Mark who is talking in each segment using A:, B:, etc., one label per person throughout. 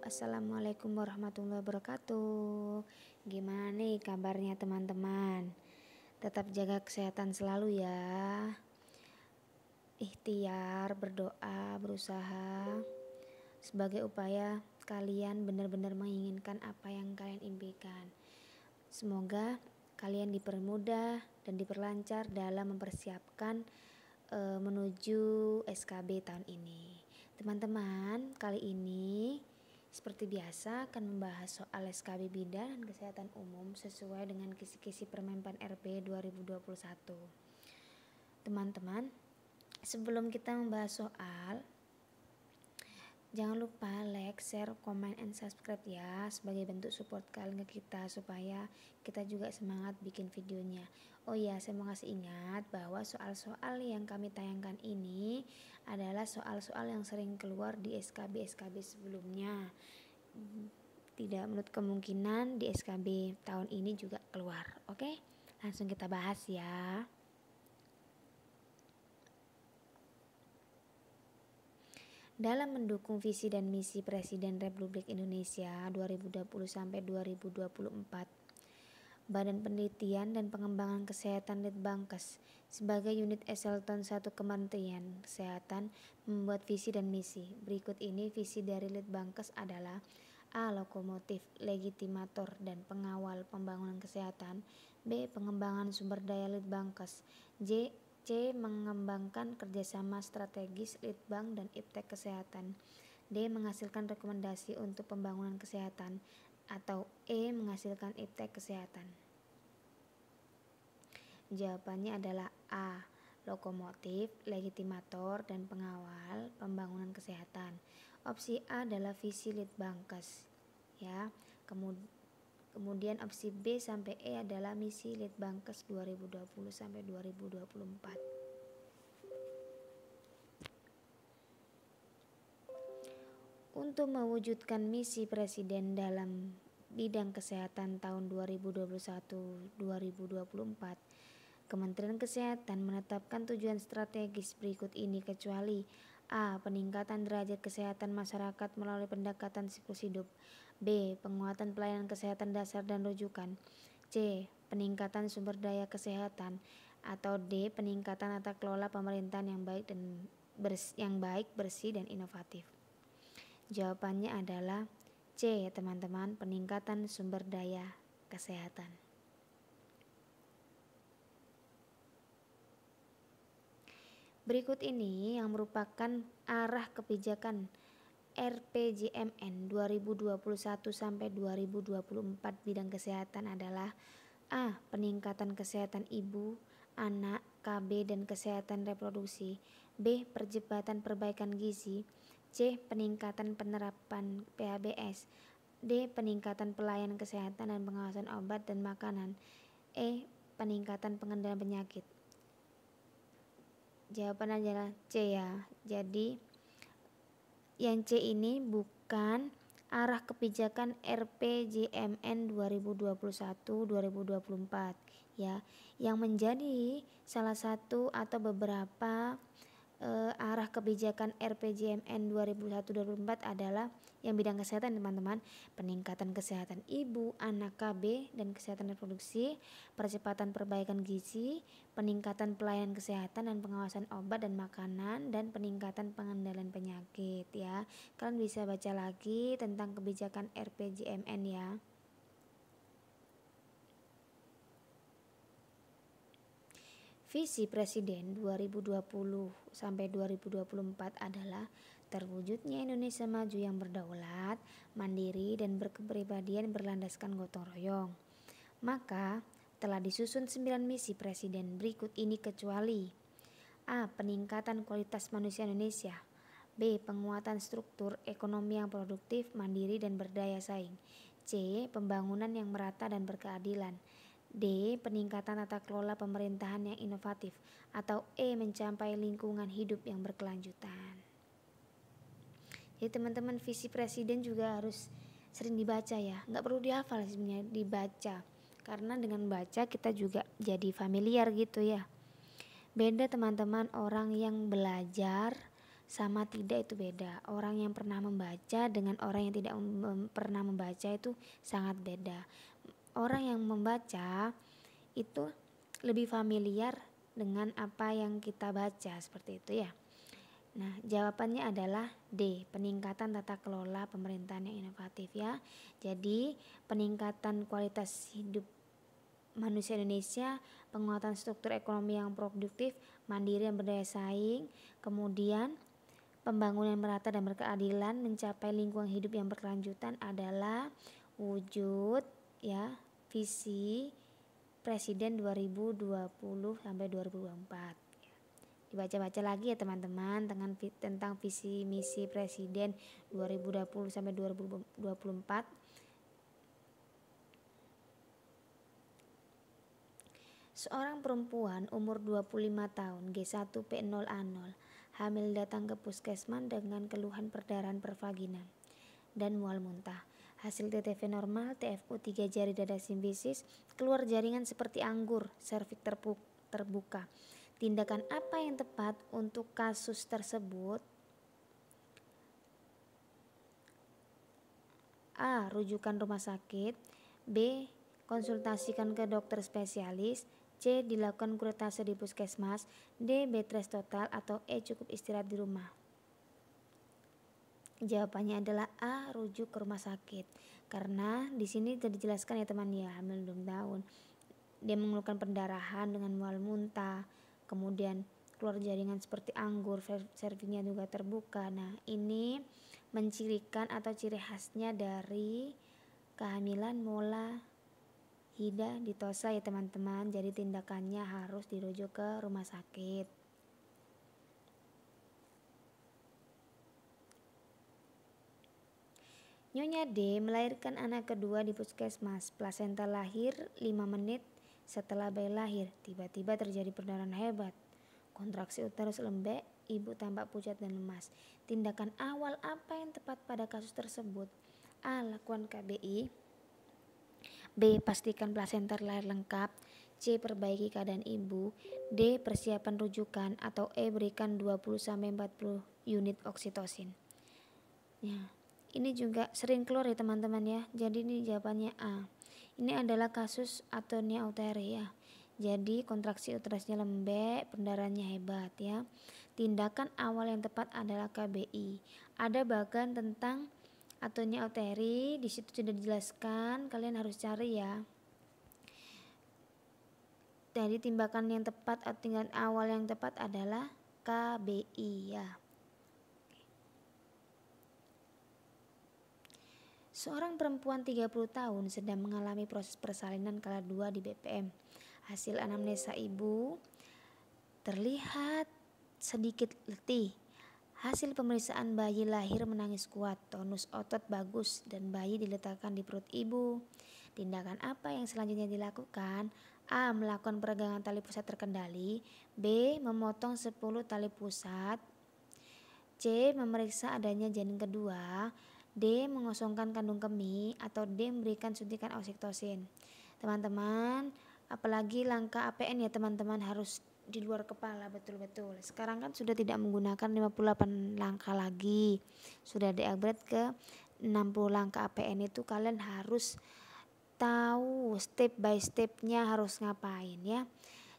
A: Assalamualaikum warahmatullahi wabarakatuh. Gimana nih kabarnya teman-teman? Tetap jaga kesehatan selalu ya. Ikhtiar, berdoa, berusaha sebagai upaya kalian benar-benar menginginkan apa yang kalian impikan. Semoga kalian dipermudah dan diperlancar dalam mempersiapkan menuju SKB tahun ini. Teman-teman, kali ini seperti biasa akan membahas soal SKB Bidan dan Kesehatan Umum sesuai dengan kisi-kisi Permenpan RB 2021. Teman-teman, sebelum kita membahas soal, jangan lupa like, share, comment, and subscribe ya sebagai bentuk support kalian ke kita supaya kita juga semangat bikin videonya. Oh iya, saya mau kasih ingat bahwa soal-soal yang kami tayangkan ini adalah soal-soal yang sering keluar di SKB sebelumnya. Tidak menurut kemungkinan di SKB tahun ini juga keluar. Oke, langsung kita bahas ya. Dalam mendukung visi dan misi Presiden Republik Indonesia 2020 sampai 2024, Badan Penelitian dan Pengembangan Kesehatan Litbangkes sebagai unit Eselon 1 Kementerian Kesehatan membuat visi dan misi. Berikut ini visi dari Litbangkes adalah: A. Lokomotif, legitimator, dan pengawal pembangunan kesehatan. B. Pengembangan sumber daya Litbangkes. C. Mengembangkan kerjasama strategis Litbang dan Iptek Kesehatan. D. Menghasilkan rekomendasi untuk pembangunan kesehatan. Atau E. Menghasilkan Iptek Kesehatan. Jawabannya adalah A. Lokomotif, legitimator, dan pengawal pembangunan kesehatan. Opsi A adalah visi Litbangkes ya. Kemudian opsi B sampai E adalah misi Litbangkes 2020 sampai 2024. Untuk mewujudkan misi Presiden dalam bidang kesehatan tahun 2021-2024, Kementerian Kesehatan menetapkan tujuan strategis berikut ini kecuali: A. Peningkatan derajat kesehatan masyarakat melalui pendekatan siklus hidup. B. Penguatan pelayanan kesehatan dasar dan rujukan. C. Peningkatan sumber daya kesehatan. Atau D. Peningkatan tata kelola pemerintahan yang baik, bersih, dan inovatif. Jawabannya adalah C, teman-teman, peningkatan sumber daya kesehatan. Berikut ini yang merupakan arah kebijakan RPJMN 2021 sampai 2024 bidang kesehatan adalah: A. Peningkatan kesehatan ibu, anak, KB, dan kesehatan reproduksi. B. Percepatan perbaikan gizi. C. Peningkatan penerapan PHBS. D. Peningkatan pelayanan kesehatan dan pengawasan obat dan makanan. E. Peningkatan pengendalian penyakit. Jawaban adalah C ya. Jadi yang C ini bukan arah kebijakan RPJMN 2021-2024 ya. Yang menjadi salah satu atau beberapa arah kebijakan RPJMN 2021-2024 adalah yang bidang kesehatan, teman-teman: peningkatan kesehatan ibu, anak, KB, dan kesehatan reproduksi, percepatan perbaikan gizi, peningkatan pelayanan kesehatan dan pengawasan obat dan makanan, dan peningkatan pengendalian penyakit ya. Kalian bisa baca lagi tentang kebijakan RPJMN ya. Visi Presiden 2020 sampai 2024 adalah terwujudnya Indonesia maju yang berdaulat, mandiri, dan berkepribadian berlandaskan gotong royong. Maka telah disusun 9 misi Presiden berikut ini kecuali: A. Peningkatan kualitas manusia Indonesia. B. Penguatan struktur ekonomi yang produktif, mandiri, dan berdaya saing. C. Pembangunan yang merata dan berkeadilan. D. Peningkatan tata kelola pemerintahan yang inovatif. Atau E. Mencapai lingkungan hidup yang berkelanjutan. Jadi teman-teman, visi Presiden juga harus sering dibaca ya. Nggak perlu dihafal sebenarnya, dibaca. Karena dengan baca kita juga jadi familiar gitu ya. Beda teman-teman orang yang belajar sama tidak itu beda. Orang yang pernah membaca dengan orang yang tidak pernah membaca itu sangat beda. Orang yang membaca itu lebih familiar dengan apa yang kita baca, seperti itu ya. Nah, jawabannya adalah D, peningkatan tata kelola pemerintahan yang inovatif ya. Jadi, peningkatan kualitas hidup manusia Indonesia, penguatan struktur ekonomi yang produktif, mandiri dan berdaya saing, kemudian pembangunan merata dan berkeadilan, mencapai lingkungan hidup yang berkelanjutan adalah wujud ya visi Presiden 2020 sampai 2024. Dibaca-baca lagi ya teman-teman tentang visi misi Presiden 2020 sampai 2024. Seorang perempuan umur 25 tahun G1P0A0 hamil datang ke puskesmas dengan keluhan perdarahan pervaginan dan mual muntah. Hasil TTV normal, TFU 3 jari dada simbisis, keluar jaringan seperti anggur, serviks terbuka. Tindakan apa yang tepat untuk kasus tersebut? A. Rujukan rumah sakit. B. Konsultasikan ke dokter spesialis. C. Dilakukan kuretase di puskesmas. D. Bed rest total. Atau E. Cukup istirahat di rumah. Jawabannya adalah A. Rujuk ke rumah sakit. Karena di sini sudah dijelaskan ya teman ya, hamil 2 tahun. Dia mengeluhkan pendarahan dengan mual muntah, kemudian keluar jaringan seperti anggur, servingsnya juga terbuka. Nah, ini mencirikan atau ciri khasnya dari kehamilan mola hida ditosa ya teman-teman. Jadi tindakannya harus dirujuk ke rumah sakit. Nyonya D melahirkan anak kedua di puskesmas. Plasenta lahir 5 menit setelah bayi lahir. Tiba-tiba terjadi perdarahan hebat. Kontraksi uterus lembek, ibu tampak pucat dan lemas. Tindakan awal apa yang tepat pada kasus tersebut? A. Lakukan KBI. B. Pastikan plasenta lahir lengkap. C. Perbaiki keadaan ibu. D. Persiapan rujukan. Atau E. Berikan 20-40 unit oksitosin. Ya, ini juga sering keluar ya teman-teman ya. Jadi ini jawabannya A. Ini adalah kasus atonia uteri ya. Jadi kontraksi uterusnya lembek, pendarahannya hebat ya. Tindakan awal yang tepat adalah KBI. Ada bagan tentang atonia uteri, di situ sudah dijelaskan, kalian harus cari ya. Jadi tindakan yang tepat atau tindakan awal yang tepat adalah KBI ya. Seorang perempuan 30 tahun sedang mengalami proses persalinan kala 2 di BPM. Hasil anamnesa ibu terlihat sedikit letih. Hasil pemeriksaan bayi lahir menangis kuat, tonus otot bagus dan bayi diletakkan di perut ibu. Tindakan apa yang selanjutnya dilakukan? A. Melakukan peregangan tali pusat terkendali. B. Memotong 10 tali pusat. C. Memeriksa adanya janin kedua. D. Mengosongkan kandung kemih. Atau D. Memberikan suntikan oksitosin. Teman-teman, apalagi langkah APN ya teman-teman, harus di luar kepala betul-betul. Sekarang kan sudah tidak menggunakan 58 langkah lagi, sudah di-upgrade ke 60 langkah APN. Itu kalian harus tahu step by stepnya harus ngapain ya.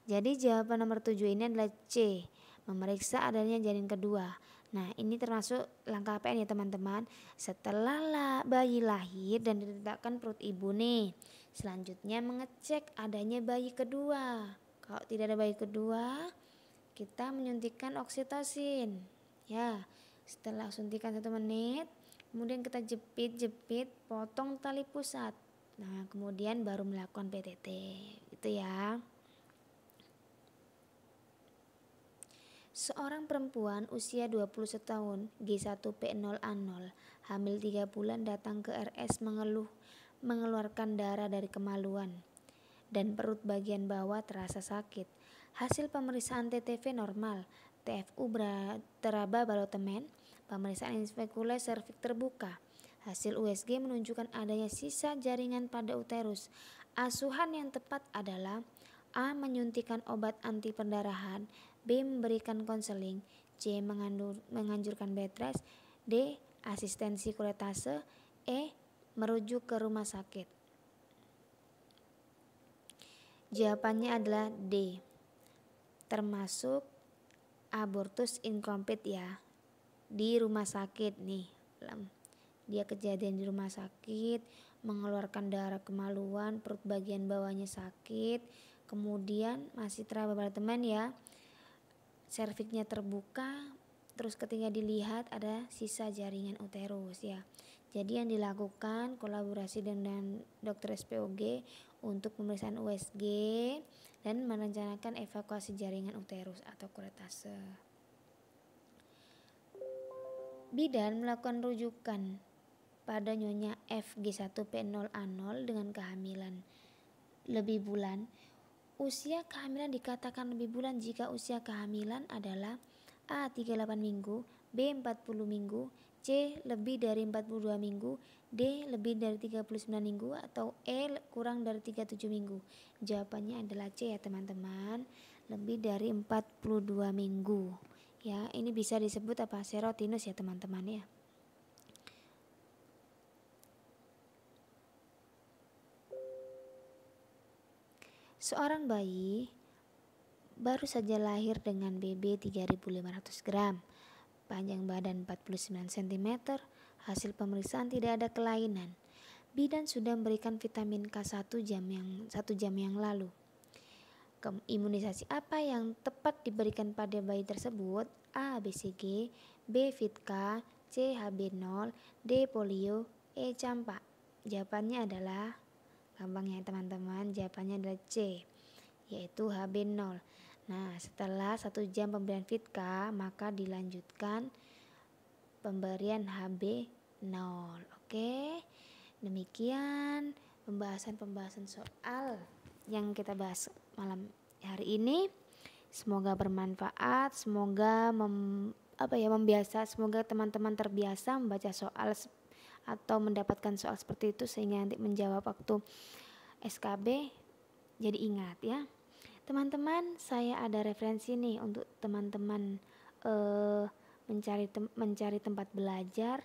A: Jadi jawaban nomor 7 ini adalah C. Memeriksa adanya janin kedua. Nah, ini termasuk langkah APN ya teman-teman. Setelah bayi lahir dan diletakkan perut ibu nih, selanjutnya mengecek adanya bayi kedua. Kalau tidak ada bayi kedua, kita menyuntikkan oksitosin. Ya, setelah suntikan 1 menit, kemudian kita jepit, potong tali pusat. Nah, kemudian baru melakukan PTT. Itu ya. Seorang perempuan usia 21 tahun, G1P0A0, hamil 3 bulan datang ke RS mengeluarkan darah dari kemaluan dan perut bagian bawah terasa sakit. Hasil pemeriksaan TTV normal, TFU teraba balotemen, pemeriksaan inspekule serviks terbuka. Hasil USG menunjukkan adanya sisa jaringan pada uterus. Asuhan yang tepat adalah A. Menyuntikkan obat anti perdarahan. B. Memberikan konseling. C. Menganjurkan bed rest. D. Asistensi kuretase. E. Merujuk ke rumah sakit. Jawabannya adalah D. Termasuk abortus incomplete ya. Di rumah sakit nih. Dia kejadian di rumah sakit, mengeluarkan darah kemaluan, perut bagian bawahnya sakit, kemudian masih teman ya, serviknya terbuka, terus ketika dilihat ada sisa jaringan uterus ya. Jadi yang dilakukan kolaborasi dengan dokter SPOG untuk pemeriksaan USG dan merencanakan evakuasi jaringan uterus atau kuretase. Bidan melakukan rujukan pada Nyonya FG1P0A0 dengan kehamilan lebih bulan. Usia kehamilan dikatakan lebih bulan jika usia kehamilan adalah A. 38 minggu, B. 40 minggu, C. lebih dari 42 minggu, D. lebih dari 39 minggu, atau E. kurang dari 37 minggu. Jawabannya adalah C ya teman-teman, lebih dari 42 minggu. Ya, ini bisa disebut apa? Serotinus ya teman-teman ya. Seorang bayi baru saja lahir dengan BB 3.500 gram, panjang badan 49 cm, hasil pemeriksaan tidak ada kelainan. Bidan sudah memberikan vitamin K 1 jam yang lalu. Imunisasi apa yang tepat diberikan pada bayi tersebut? A. BCG, B. Fitka, C. HB0, D. polio, E. campak. Jawabannya adalah gampang ya teman-teman, jawabannya adalah C, yaitu HB0. Nah, setelah 1 jam pemberian Fitka, maka dilanjutkan pemberian HB0. Oke, demikian pembahasan soal yang kita bahas malam hari ini. Semoga bermanfaat, semoga semoga teman-teman terbiasa membaca soal atau mendapatkan soal seperti itu sehingga nanti menjawab waktu SKB jadi ingat ya. Teman-teman, saya ada referensi nih untuk teman-teman mencari tempat belajar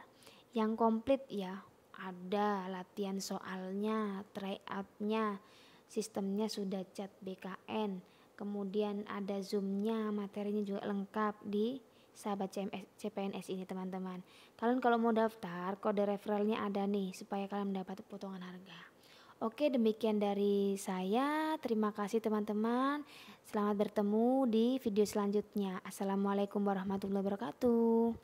A: yang komplit ya. Ada latihan soalnya, tryout-nya, sistemnya sudah chat BKN, kemudian ada Zoom-nya, materinya juga lengkap di Sahabat CPNS ini teman-teman. Kalian kalau mau daftar, kode referralnya ada nih supaya kalian mendapat potongan harga. Oke, demikian dari saya. Terima kasih teman-teman. Selamat bertemu di video selanjutnya. Assalamualaikum warahmatullahi wabarakatuh.